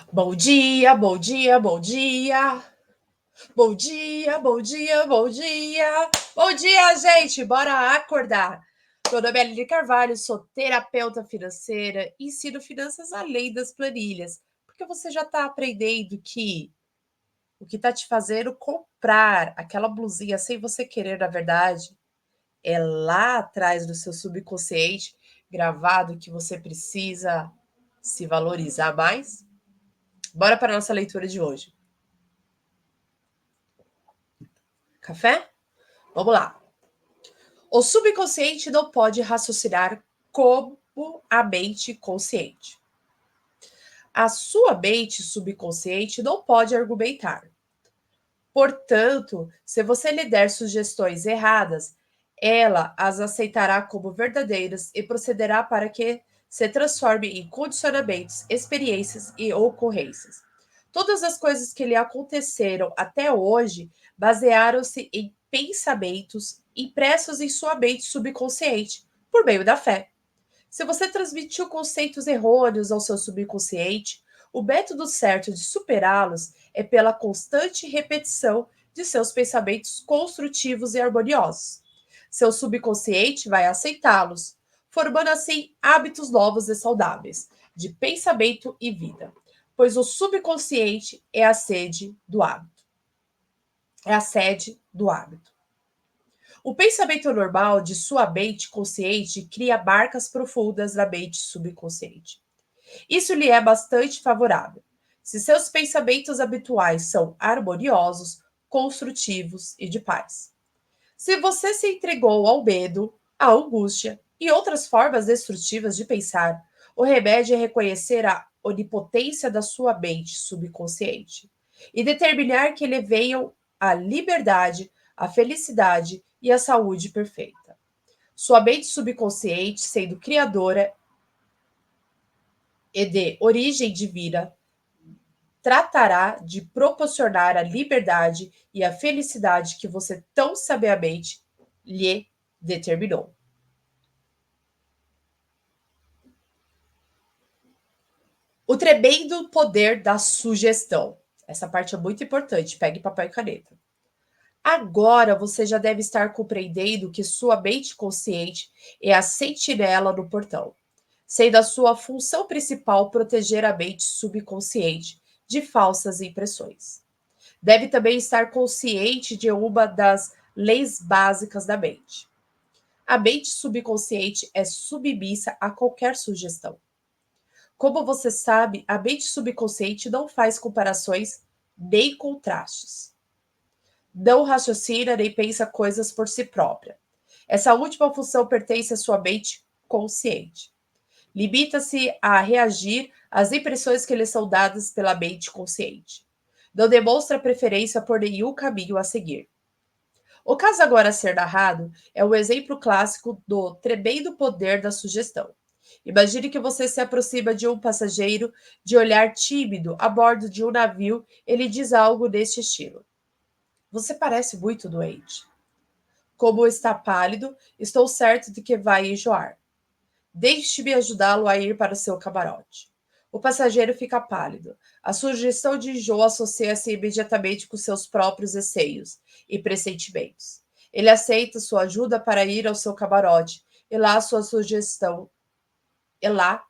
Bom dia, bom dia, bom dia. Bom dia, bom dia, bom dia. Bom dia, gente. Bora acordar. Meu nome é Aline Carvalho, sou terapeuta financeira e ensino finanças além das planilhas. Porque você já está aprendendo que o que está te fazendo comprar aquela blusinha sem você querer, na verdade, é lá atrás do seu subconsciente gravado que você precisa se valorizar mais? Bora para a nossa leitura de hoje. Café? Vamos lá. O subconsciente não pode raciocinar como a mente consciente. A sua mente subconsciente não pode argumentar. Portanto, se você lhe der sugestões erradas, ela as aceitará como verdadeiras e procederá para que se transforme em condicionamentos, experiências e ocorrências. Todas as coisas que lhe aconteceram até hoje basearam-se em pensamentos impressos em sua mente subconsciente por meio da fé. Se você transmitiu conceitos errôneos ao seu subconsciente, o método certo de superá-los é pela constante repetição de seus pensamentos construtivos e harmoniosos. Seu subconsciente vai aceitá-los, formando assim hábitos novos e saudáveis de pensamento e vida, pois o subconsciente é a sede do hábito. É a sede do hábito. O pensamento normal de sua mente consciente cria marcas profundas na mente subconsciente. Isso lhe é bastante favorável. Se seus pensamentos habituais são harmoniosos, construtivos e de paz. Se você se entregou ao medo, à angústia e outras formas destrutivas de pensar, o remédio é reconhecer a onipotência da sua mente subconsciente e determinar que lhe venham a liberdade, a felicidade e a saúde perfeita. Sua mente subconsciente, sendo criadora e de origem divina, tratará de proporcionar a liberdade e a felicidade que você tão sabiamente lhe determinou. O tremendo poder da sugestão. Essa parte é muito importante. Pegue papel e caneta. Agora você já deve estar compreendendo que sua mente consciente é a sentinela no portão, sendo a sua função principal proteger a mente subconsciente de falsas impressões. Deve também estar consciente de uma das leis básicas da mente. A mente subconsciente é submissa a qualquer sugestão. Como você sabe, a mente subconsciente não faz comparações nem contrastes. Não raciocina nem pensa coisas por si própria. Essa última função pertence à sua mente consciente. Limita-se a reagir às impressões que lhe são dadas pela mente consciente. Não demonstra preferência por nenhum caminho a seguir. O caso agora a ser narrado é um exemplo clássico do tremendo poder da sugestão. Imagine que você se aproxima de um passageiro de olhar tímido a bordo de um navio e lhe diz algo deste estilo: Você parece muito doente. Como está pálido, estou certo de que vai enjoar. Deixe-me ajudá-lo a ir para o seu camarote. O passageiro fica pálido. A sugestão de enjoo associa-se imediatamente com seus próprios receios e pressentimentos. Ele aceita sua ajuda para ir ao seu camarote, e lá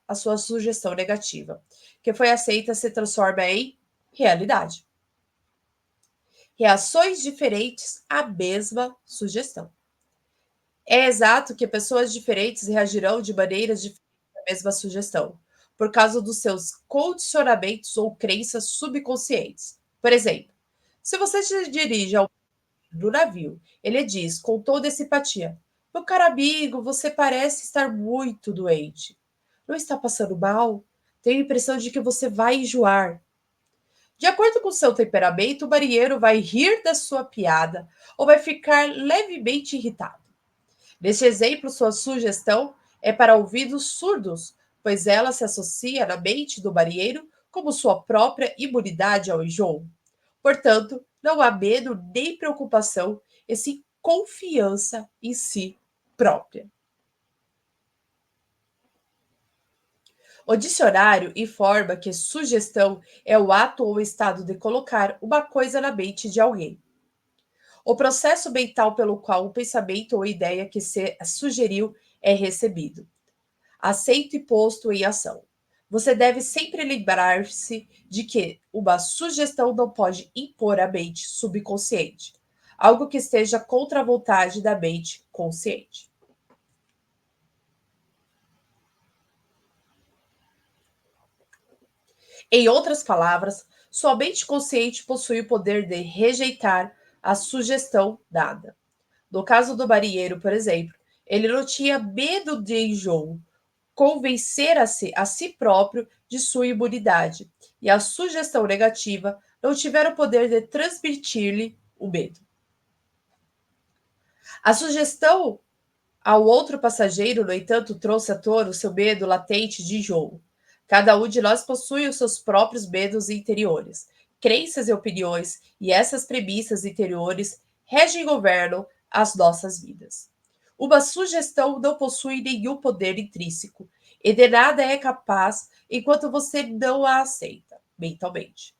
a sua sugestão negativa, que foi aceita, se transforma em realidade. Reações diferentes à mesma sugestão. É exato que pessoas diferentes reagirão de maneiras diferentes à mesma sugestão, por causa dos seus condicionamentos ou crenças subconscientes. Por exemplo, se você se dirige ao do navio, ele diz com toda simpatia: Meu caro amigo, você parece estar muito doente. Não está passando mal? Tenho a impressão de que você vai enjoar. De acordo com seu temperamento, o marinheiro vai rir da sua piada ou vai ficar levemente irritado. Neste exemplo, sua sugestão é para ouvidos surdos, pois ela se associa na mente do marinheiro como sua própria imunidade ao enjoo. Portanto, não há medo nem preocupação, e sim confiança em si própria. O dicionário informa que sugestão é o ato ou estado de colocar uma coisa na mente de alguém. O processo mental pelo qual o pensamento ou ideia que se sugeriu é recebido, aceito e posto em ação. Você deve sempre lembrar-se de que uma sugestão não pode impor à mente subconsciente, algo que esteja contra a vontade da mente consciente. Em outras palavras, sua mente consciente possui o poder de rejeitar a sugestão dada. No caso do marinheiro, por exemplo, ele não tinha medo de enjoo, convencer a si próprio de sua imunidade, e a sugestão negativa não tiver o poder de transmitir-lhe o medo. A sugestão ao outro passageiro, no entanto, trouxe à tona o seu medo latente de enjoo. Cada um de nós possui os seus próprios medos interiores, crenças e opiniões, e essas premissas interiores regem e governam as nossas vidas. Uma sugestão não possui nenhum poder intrínseco, e de nada é capaz enquanto você não a aceita mentalmente.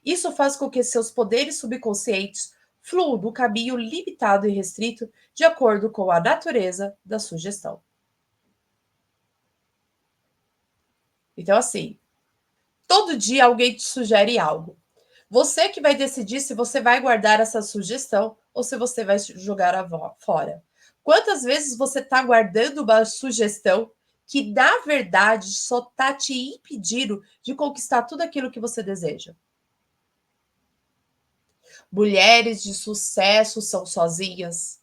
Isso faz com que seus poderes subconscientes fluam no caminho limitado e restrito de acordo com a natureza da sugestão. Então, assim, todo dia alguém te sugere algo. Você que vai decidir se você vai guardar essa sugestão ou se você vai jogar fora. Quantas vezes você está guardando uma sugestão que, na verdade, só está te impedindo de conquistar tudo aquilo que você deseja? Mulheres de sucesso são sozinhas.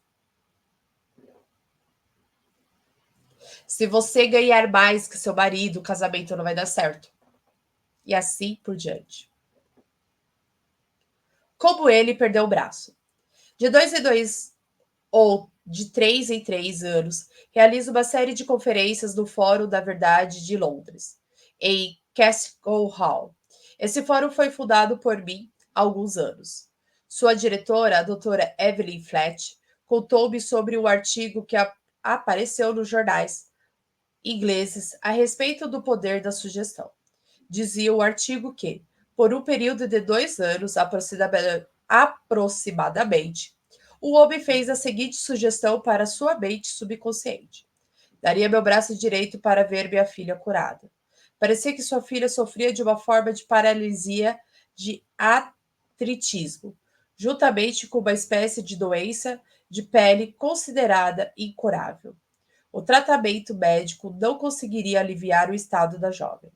Se você ganhar mais que seu marido, o casamento não vai dar certo. E assim por diante. Como ele perdeu o braço. De 2 em 2 ou de 3 em 3 anos, realiza uma série de conferências no Fórum da Verdade de Londres, em Castle Hall. Esse fórum foi fundado por mim há alguns anos. Sua diretora, a doutora Evelyn Flatt, contou-me sobre o artigo que apareceu nos jornais ingleses a respeito do poder da sugestão. Dizia o artigo que, por um período de 2 anos aproximadamente, o homem fez a seguinte sugestão para sua mente subconsciente: daria meu braço direito para ver minha filha curada. Parecia que sua filha sofria de uma forma de paralisia de artritismo, juntamente com uma espécie de doença de pele considerada incurável. O tratamento médico não conseguiria aliviar o estado da jovem.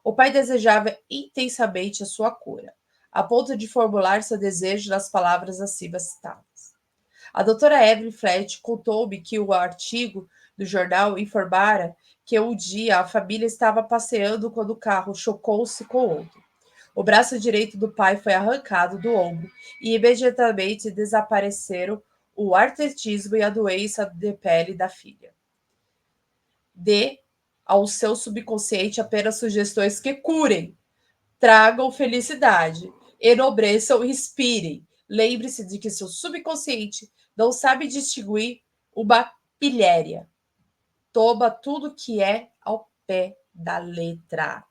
O pai desejava intensamente a sua cura, a ponto de formular seu desejo nas palavras acima citadas. A doutora Evelyn Flatt contou-me que o artigo do jornal informara que um dia a família estava passeando quando o carro chocou-se com outro. O braço direito do pai foi arrancado do ombro e imediatamente desapareceram o artritismo e a doença de pele da filha. Dê ao seu subconsciente apenas sugestões que curem, tragam felicidade, enobreçam e inspirem. Lembre-se de que seu subconsciente não sabe distinguir uma pilhéria. Toma tudo que é ao pé da letra.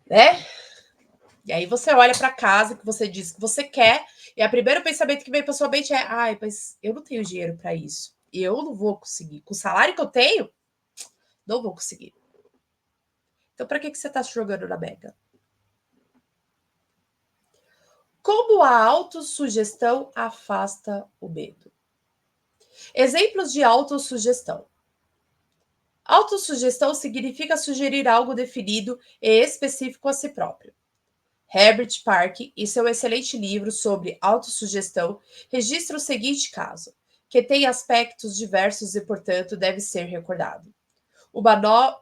Né? E aí você olha para casa que você diz que você quer, e o primeiro pensamento que vem para sua mente é: ai, mas eu não tenho dinheiro para isso. E eu não vou conseguir. Com o salário que eu tenho, não vou conseguir. Então, para que você está se jogando na mega? Como a autossugestão afasta o medo? Exemplos de autossugestão. Autossugestão significa sugerir algo definido e específico a si próprio. Herbert Park, em seu excelente livro sobre autossugestão, registra o seguinte caso, que tem aspectos diversos e, portanto, deve ser recordado. Uma no...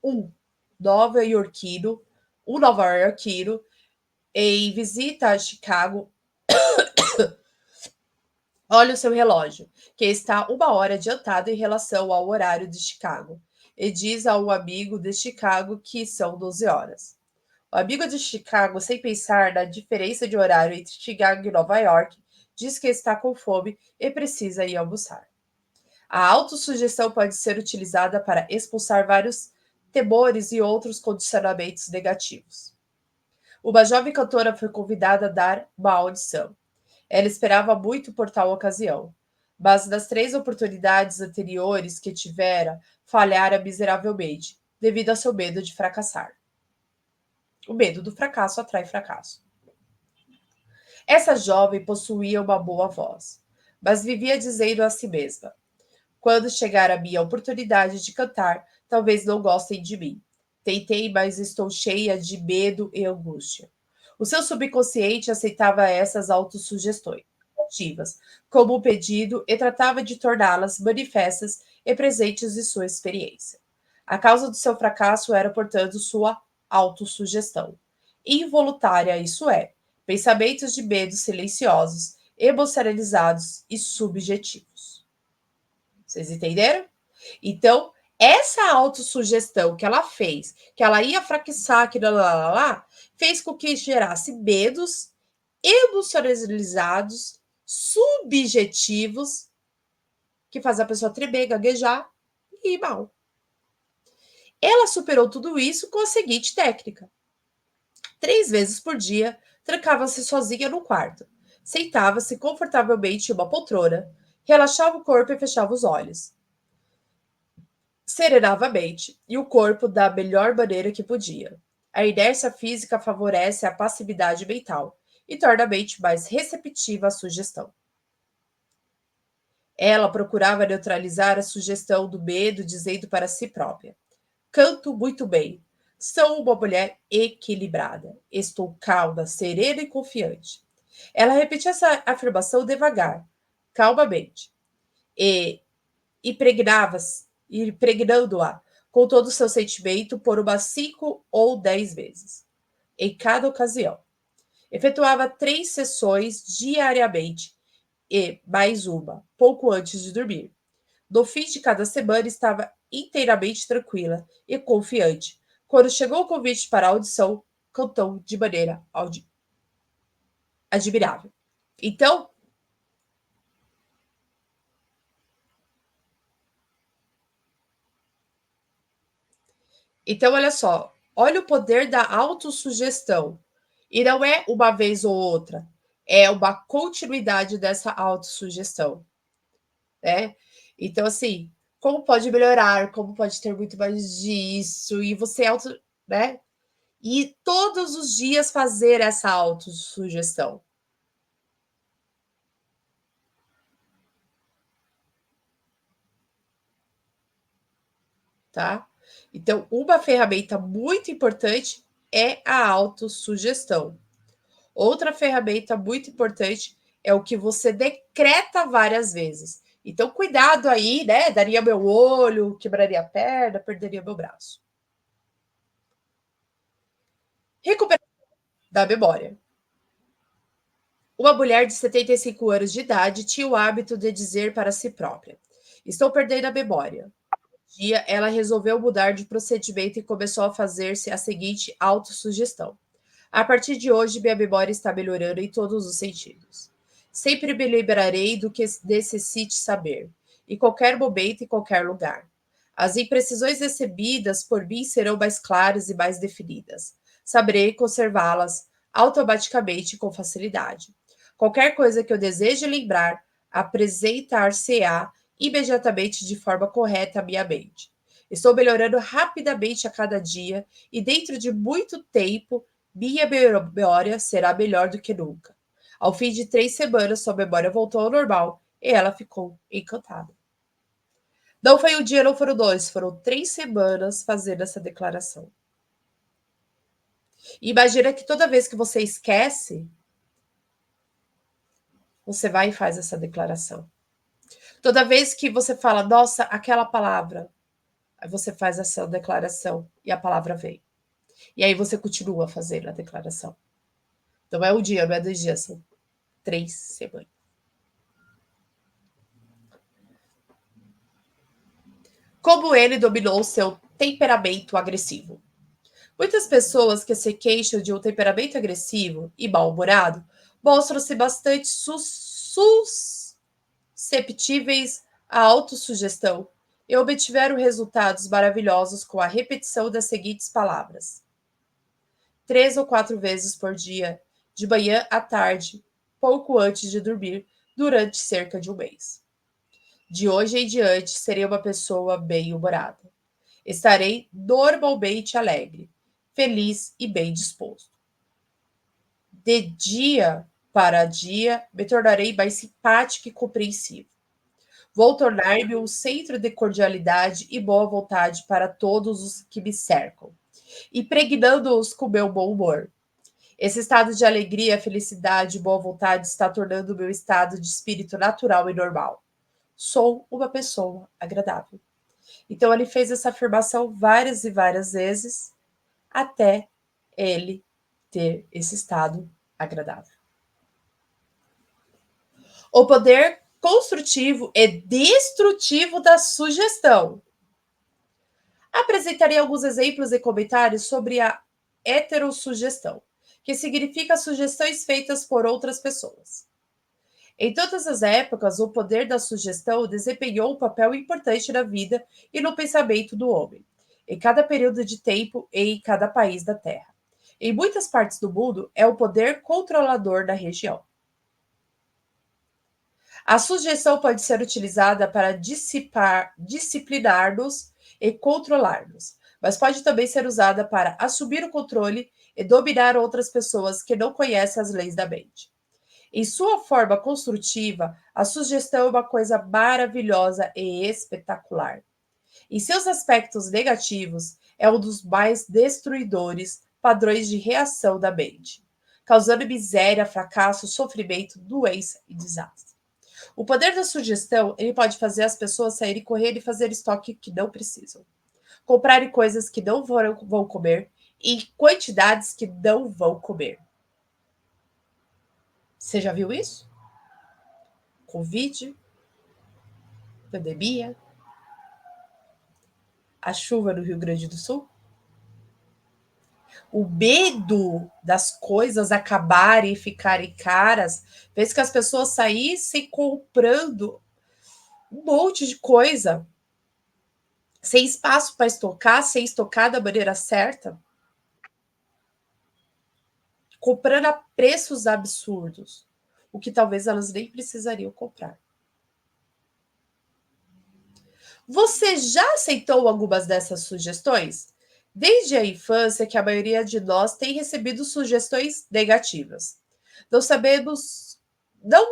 um nova-iorquino, um nova-iorquino, em visita a Chicago, olha o seu relógio, que está 1 hora adiantado em relação ao horário de Chicago, e diz a um amigo de Chicago que são 12 horas. O amigo de Chicago, sem pensar na diferença de horário entre Chicago e Nova York, diz que está com fome e precisa ir almoçar. A autossugestão pode ser utilizada para expulsar vários temores e outros condicionamentos negativos. Uma jovem cantora foi convidada a dar uma audição. Ela esperava muito por tal ocasião, mas das 3 oportunidades anteriores que tivera, falhara miseravelmente, devido ao seu medo de fracassar. O medo do fracasso atrai fracasso. Essa jovem possuía uma boa voz, mas vivia dizendo a si mesma: quando chegar a minha oportunidade de cantar, talvez não gostem de mim. Tentei, mas estou cheia de medo e angústia. O seu subconsciente aceitava essas autossugestões ativas como um pedido e tratava de torná-las manifestas e presentes em sua experiência. A causa do seu fracasso era, portanto, sua autossugestão. Involuntária, isso é, pensamentos de medo silenciosos, emocionalizados e subjetivos. Vocês entenderam? Então, essa autossugestão que ela fez, que ela ia fracassar, que lá, fez com que gerasse medos emocionalizados, subjetivos, que faz a pessoa tremer, gaguejar e ir mal. Ela superou tudo isso com a seguinte técnica: 3 vezes por dia, trancava-se sozinha no quarto, sentava-se confortavelmente em uma poltrona, relaxava o corpo e fechava os olhos serenava a mente e o corpo da melhor maneira que podia. A inércia física favorece a passividade mental e torna a mente mais receptiva à sugestão. Ela procurava neutralizar a sugestão do medo, dizendo para si própria: canto muito bem. Sou uma mulher equilibrada. Estou calma, serena e confiante. Ela repetia essa afirmação devagar, calmamente, e impregnando-a com todo o seu sentimento por umas 5 ou 10 vezes, em cada ocasião. Efetuava 3 sessões diariamente e mais uma, pouco antes de dormir. No fim de cada semana estava inteiramente tranquila e confiante. Quando chegou o convite para a audição, cantou de maneira admirável. Então, olha só, olha o poder da autossugestão. E não é uma vez ou outra, é uma continuidade dessa autossugestão, né? Então, assim, como pode melhorar, como pode ter muito mais disso, e você né? E todos os dias fazer essa autossugestão, tá? Então, uma ferramenta muito importante é a autossugestão. Outra ferramenta muito importante é o que você decreta várias vezes. Então, cuidado aí, né? Daria meu olho, quebraria a perna, perderia meu braço. Recuperação da memória. Uma mulher de 75 anos de idade tinha o hábito de dizer para si própria: estou perdendo a memória. Um dia, ela resolveu mudar de procedimento e começou a fazer-se a seguinte autossugestão: a partir de hoje, minha memória está melhorando em todos os sentidos. Sempre me lembrarei do que necessite saber, em qualquer momento e qualquer lugar. As imprecisões recebidas por mim serão mais claras e mais definidas. Saberei conservá-las automaticamente e com facilidade. Qualquer coisa que eu deseje lembrar, apresentar-se-á imediatamente de forma correta à minha mente. Estou melhorando rapidamente a cada dia e dentro de muito tempo minha memória será melhor do que nunca. Ao fim de 3 semanas, sua memória voltou ao normal e ela ficou encantada. Não foi um dia, não foram 2, foram 3 semanas fazendo essa declaração. E imagina que toda vez que você esquece, você vai e faz essa declaração. Toda vez que você fala, nossa, aquela palavra, aí você faz essa declaração e a palavra vem. E aí você continua fazendo a declaração. Não é um dia, não é 2 dias, são 3 semanas. Como ele dominou seu temperamento agressivo. Muitas pessoas que se queixam de um temperamento agressivo e mal-humorado mostram-se bastante susceptíveis a autossugestão e obtiveram resultados maravilhosos com a repetição das seguintes palavras: 3 ou 4 vezes por dia, de manhã à tarde, pouco antes de dormir, durante cerca de um mês. De hoje em diante, serei uma pessoa bem-humorada. Estarei normalmente alegre, feliz e bem disposto. De dia para dia, me tornarei mais simpático e compreensivo. Vou tornar-me um centro de cordialidade e boa vontade para todos os que me cercam, impregnando-os com meu bom humor. Esse estado de alegria, felicidade e boa vontade está tornando o meu estado de espírito natural e normal. Sou uma pessoa agradável. Então, ele fez essa afirmação várias e várias vezes até ele ter esse estado agradável. O poder construtivo e destrutivo da sugestão. Apresentarei alguns exemplos e comentários sobre a heterossugestão, que significa sugestões feitas por outras pessoas. Em todas as épocas, o poder da sugestão desempenhou um papel importante na vida e no pensamento do homem, em cada período de tempo e em cada país da Terra. Em muitas partes do mundo, é o poder controlador da região. A sugestão pode ser utilizada para disciplinar-nos e controlar-nos, mas pode também ser usada para assumir o controle e dominar outras pessoas que não conhecem as leis da mente. Em sua forma construtiva, a sugestão é uma coisa maravilhosa e espetacular. Em seus aspectos negativos, é um dos mais destruidores padrões de reação da mente, causando miséria, fracasso, sofrimento, doença e desastre. O poder da sugestão, ele pode fazer as pessoas saírem correndo e fazer estoque que não precisam, comprarem coisas que não vão comer e quantidades que não vão comer. Você já viu isso? Covid, pandemia, a chuva no Rio Grande do Sul. O medo das coisas acabarem e ficarem caras fez que as pessoas saíssem comprando um monte de coisa, sem espaço para estocar, sem estocar da maneira certa, comprando a preços absurdos, o que talvez elas nem precisariam comprar. Você já aceitou algumas dessas sugestões? Desde a infância que a maioria de nós tem recebido sugestões negativas. Não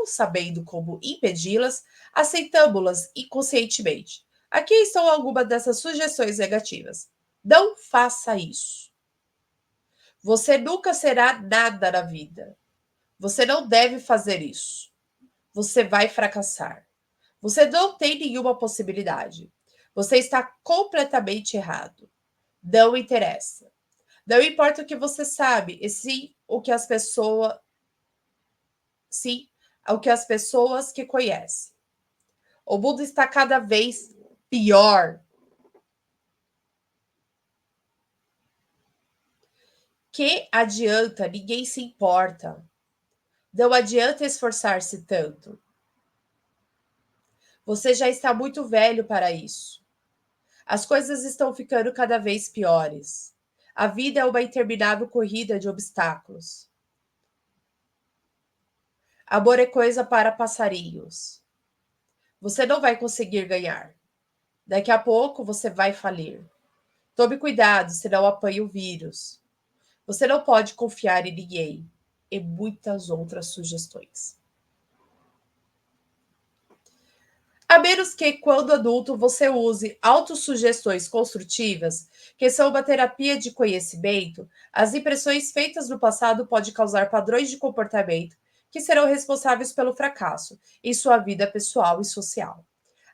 sabendo como impedi-las, aceitamos-las inconscientemente. Aqui estão algumas dessas sugestões negativas. Não faça isso. Você nunca será nada na vida. Você não deve fazer isso. Você vai fracassar. Você não tem nenhuma possibilidade. Você está completamente errado. Não interessa. Não importa o que você sabe, e sim o que as pessoas, sim, o que as pessoas que conhecem. O mundo está cada vez pior. Que adianta? Ninguém se importa. Não adianta esforçar-se tanto. Você já está muito velho para isso. As coisas estão ficando cada vez piores. A vida é uma interminável corrida de obstáculos. Amor é coisa para passarinhos. Você não vai conseguir ganhar. Daqui a pouco você vai falir. Tome cuidado, senão apanhe o vírus. Você não pode confiar em ninguém. E muitas outras sugestões. A menos que, quando adulto, você use autossugestões construtivas, que são uma terapia de conhecimento, as impressões feitas no passado podem causar padrões de comportamento que serão responsáveis pelo fracasso em sua vida pessoal e social.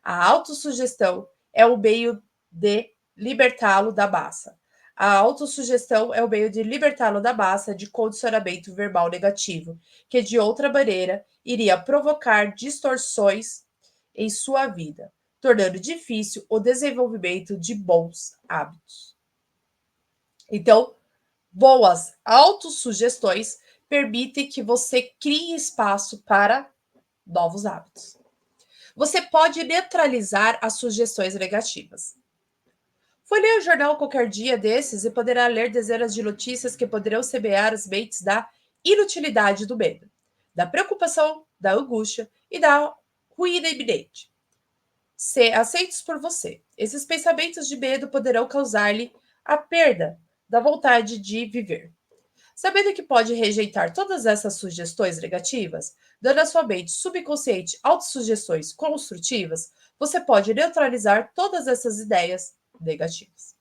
A autossugestão é o meio de libertá-lo da massa. A autossugestão é o meio de libertá-lo da massa de condicionamento verbal negativo, que de outra maneira iria provocar distorções em sua vida, tornando difícil o desenvolvimento de bons hábitos. Então, boas autossugestões permitem que você crie espaço para novos hábitos. Você pode neutralizar as sugestões negativas. Foi ler o jornal qualquer dia desses e poderá ler dezenas de notícias que poderão semear as mentes da inutilidade do medo, da preocupação, da angústia e da ruína iminente. Se aceitos por você, esses pensamentos de medo poderão causar-lhe a perda da vontade de viver. Sabendo que pode rejeitar todas essas sugestões negativas, dando à sua mente subconsciente autossugestões construtivas, você pode neutralizar todas essas ideias negativas.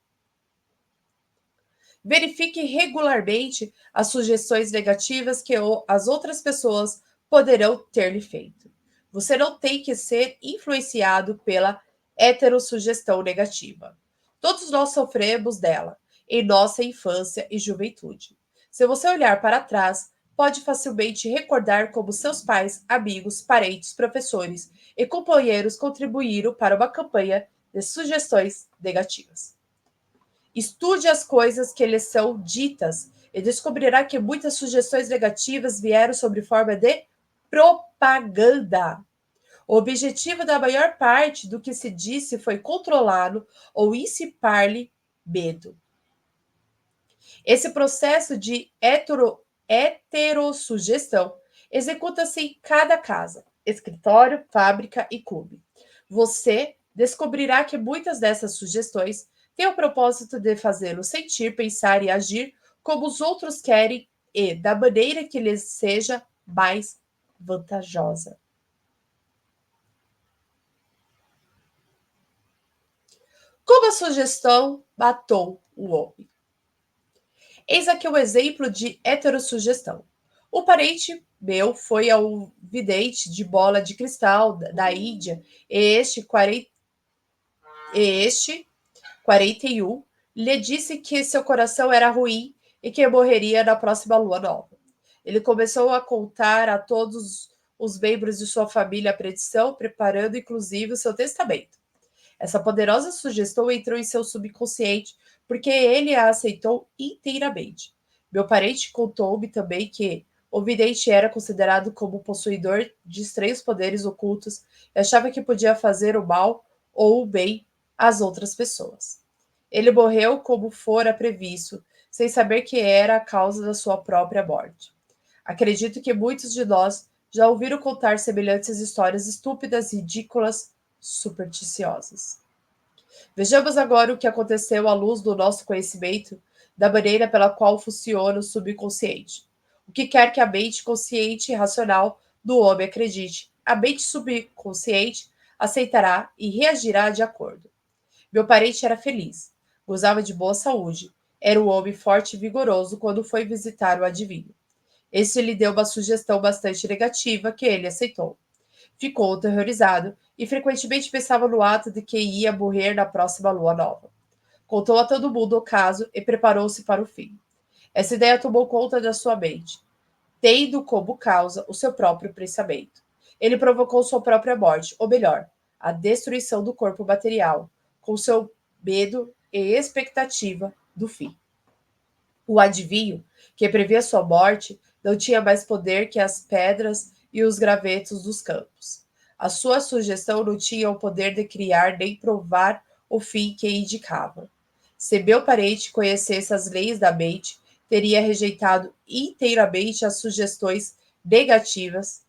Verifique regularmente as sugestões negativas que as outras pessoas poderão ter lhe feito. Você não tem que ser influenciado pela heterossugestão negativa. Todos nós sofremos dela em nossa infância e juventude. Se você olhar para trás, pode facilmente recordar como seus pais, amigos, parentes, professores e companheiros contribuíram para uma campanha de sugestões negativas. Estude as coisas que lhes são ditas e descobrirá que muitas sugestões negativas vieram sob forma de propaganda. O objetivo da maior parte do que se disse foi controlá-lo ou incipar-lhe medo. Esse processo de heterossugestão executa-se em cada casa, escritório, fábrica e clube. Você descobrirá que muitas dessas sugestões têm o propósito de fazê-lo sentir, pensar e agir como os outros querem e da maneira que lhes seja mais vantajosa. Como a sugestão matou o homem? Eis aqui um exemplo de heterossugestão. O parente meu foi ao vidente de bola de cristal da Índia e este 41 lhe disse que seu coração era ruim e que morreria na próxima lua nova. Ele começou a contar a todos os membros de sua família a predição, preparando inclusive o seu testamento. Essa poderosa sugestão entrou em seu subconsciente porque ele a aceitou inteiramente. Meu parente contou-me também que o vidente era considerado como possuidor de estranhos poderes ocultos e achava que podia fazer o mal ou o bem às outras pessoas. Ele morreu como fora previsto, sem saber que era a causa da sua própria morte. Acredito que muitos de nós já ouviram contar semelhantes histórias estúpidas, ridículas, supersticiosas. Vejamos agora o que aconteceu à luz do nosso conhecimento da maneira pela qual funciona o subconsciente. O que quer que a mente consciente e racional do homem acredite, a mente subconsciente aceitará e reagirá de acordo. Meu parente era feliz, gozava de boa saúde, era um homem forte e vigoroso quando foi visitar o adivinho. Este lhe deu uma sugestão bastante negativa que ele aceitou. Ficou aterrorizado e frequentemente pensava no ato de que ia morrer na próxima lua nova. Contou a todo mundo o caso e preparou-se para o fim. Essa ideia tomou conta da sua mente, tendo como causa o seu próprio pensamento. Ele provocou sua própria morte, ou melhor, a destruição do corpo material, com seu medo e expectativa do fim. O adivinho, que previa sua morte, não tinha mais poder que as pedras e os gravetos dos campos. A sua sugestão não tinha o poder de criar nem provar o fim que indicava. Se meu parente conhecesse as leis da mente, teria rejeitado inteiramente as sugestões negativas.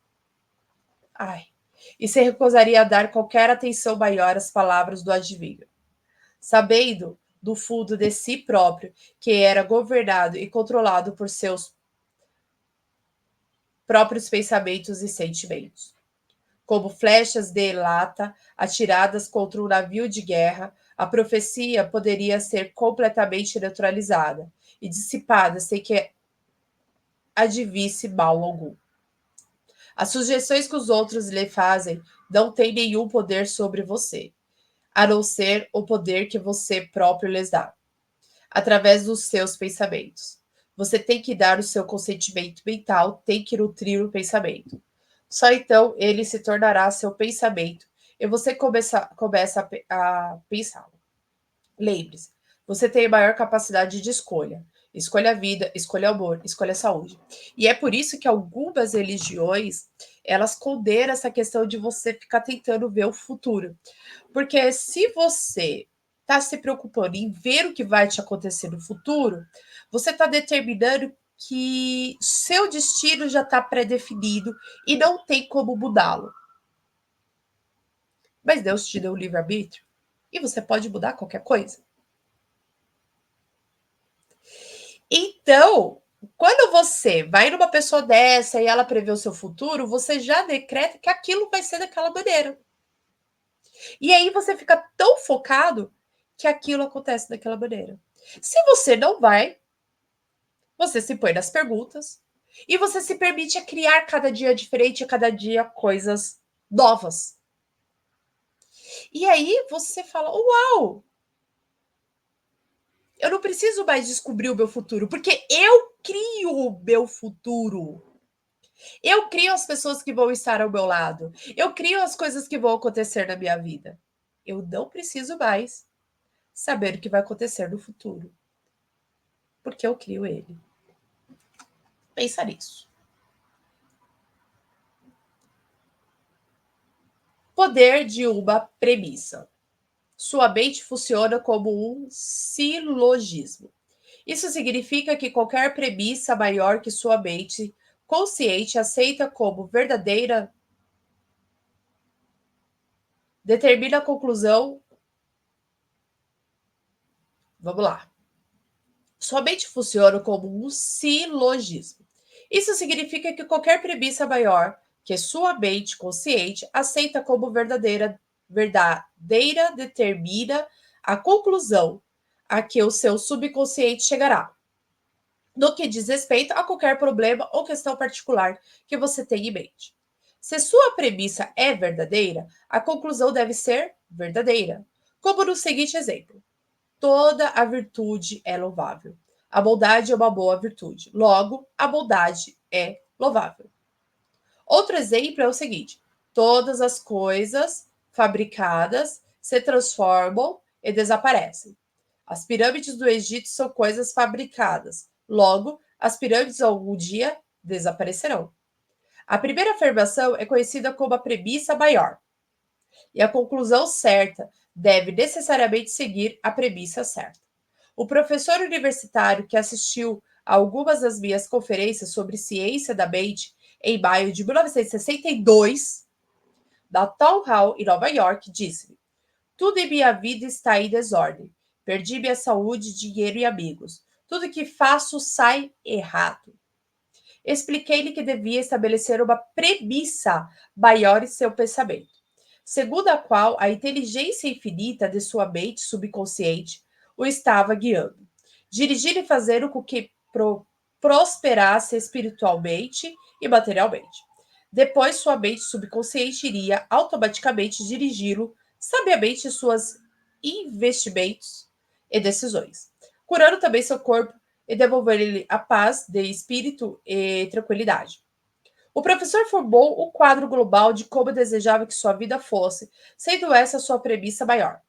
E se recusaria a dar qualquer atenção maior às palavras do adivinho. Sabendo do fundo de si próprio que era governado e controlado por seus próprios pensamentos e sentimentos. Como flechas de lata atiradas contra um navio de guerra, a profecia poderia ser completamente neutralizada e dissipada sem que advisse mal algum. As sugestões que os outros lhe fazem não têm nenhum poder sobre você, a não ser o poder que você próprio lhes dá, através dos seus pensamentos. Você tem que dar o seu consentimento mental, tem que nutrir o pensamento. Só então ele se tornará seu pensamento e você começa a pensá-lo. Lembre-se, você tem maior capacidade de escolha. Escolha a vida, escolha o amor, escolha a saúde. E é por isso que algumas religiões elas condenam essa questão de você ficar tentando ver o futuro. Porque se você está se preocupando em ver o que vai te acontecer no futuro, você está determinando que seu destino já está pré-definido e não tem como mudá-lo. Mas Deus te deu o livre-arbítrio e você pode mudar qualquer coisa. Então, quando você vai numa pessoa dessa e ela prevê o seu futuro, você já decreta que aquilo vai ser daquela maneira. E aí você fica tão focado que aquilo acontece daquela maneira. Se você não vai, você se põe nas perguntas e você se permite a criar cada dia diferente, a cada dia coisas novas. E aí você fala: "Uau! Eu não preciso mais descobrir o meu futuro, porque eu crio o meu futuro. Eu crio as pessoas que vão estar ao meu lado. Eu crio as coisas que vão acontecer na minha vida. Eu não preciso mais saber o que vai acontecer no futuro, porque eu crio ele." Pensa nisso. Poder de uma premissa. Sua mente funciona como um silogismo. Isso significa que qualquer premissa maior que sua mente consciente aceita como verdadeira determina a conclusão. Vamos lá. Sua mente funciona como um silogismo. Isso significa que qualquer premissa maior que sua mente consciente aceita como verdadeira determina a conclusão a que o seu subconsciente chegará, no que diz respeito a qualquer problema ou questão particular que você tenha em mente. Se sua premissa é verdadeira, a conclusão deve ser verdadeira. Como no seguinte exemplo: toda a virtude é louvável. A bondade é uma boa virtude. Logo, a bondade é louvável. Outro exemplo é o seguinte: todas as coisas fabricadas se transformam e desaparecem. As pirâmides do Egito são coisas fabricadas. Logo, as pirâmides algum dia desaparecerão. A primeira afirmação é conhecida como a premissa maior, e a conclusão certa deve necessariamente seguir a premissa certa. O professor universitário que assistiu a algumas das minhas conferências sobre ciência da mente em maio de 1962, da Town Hall em Nova York, disse-me: tudo em minha vida está em desordem. Perdi minha saúde, dinheiro e amigos. Tudo que faço sai errado. Expliquei-lhe que devia estabelecer uma premissa maior em seu pensamento, segundo a qual a inteligência infinita de sua mente subconsciente o estava guiando, dirigindo e fazendo com que prosperasse espiritualmente e materialmente. Depois, sua mente subconsciente iria automaticamente dirigi-lo sabiamente em seus investimentos e decisões, curando também seu corpo e devolver-lhe a paz de espírito e tranquilidade. O professor formou o quadro global de como desejava que sua vida fosse, sendo essa sua premissa maior.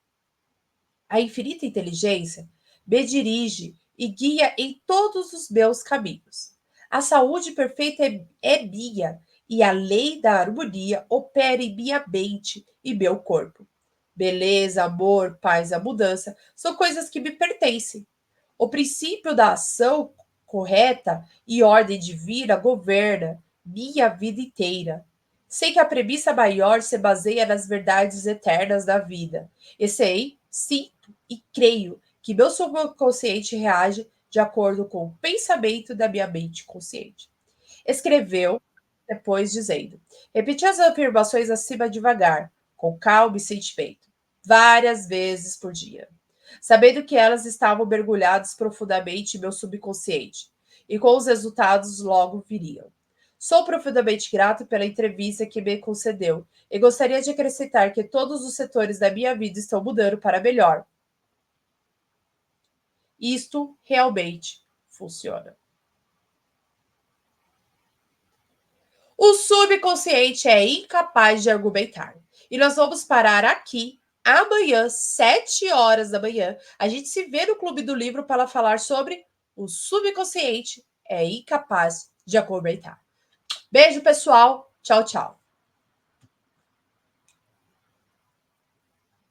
A infinita inteligência me dirige e guia em todos os meus caminhos. A saúde perfeita é minha e a lei da harmonia opera em minha mente e meu corpo. Beleza, amor, paz e abundância são coisas que me pertencem. O princípio da ação correta e ordem divina governa minha vida inteira. Sei que a premissa maior se baseia nas verdades eternas da vida. E sei, sinto e creio que meu subconsciente reage de acordo com o pensamento da minha mente consciente. Escreveu depois dizendo: repeti as afirmações acima devagar, com calma e sentimento, várias vezes por dia, sabendo que elas estavam mergulhadas profundamente em meu subconsciente, e com os resultados logo viriam. Sou profundamente grato pela entrevista que me concedeu e gostaria de acrescentar que todos os setores da minha vida estão mudando para melhor. Isto realmente funciona. O subconsciente é incapaz de argumentar. E nós vamos parar aqui amanhã, 7 horas da manhã. A gente se vê no Clube do Livro para falar sobre o subconsciente é incapaz de argumentar. Beijo, pessoal. Tchau, tchau.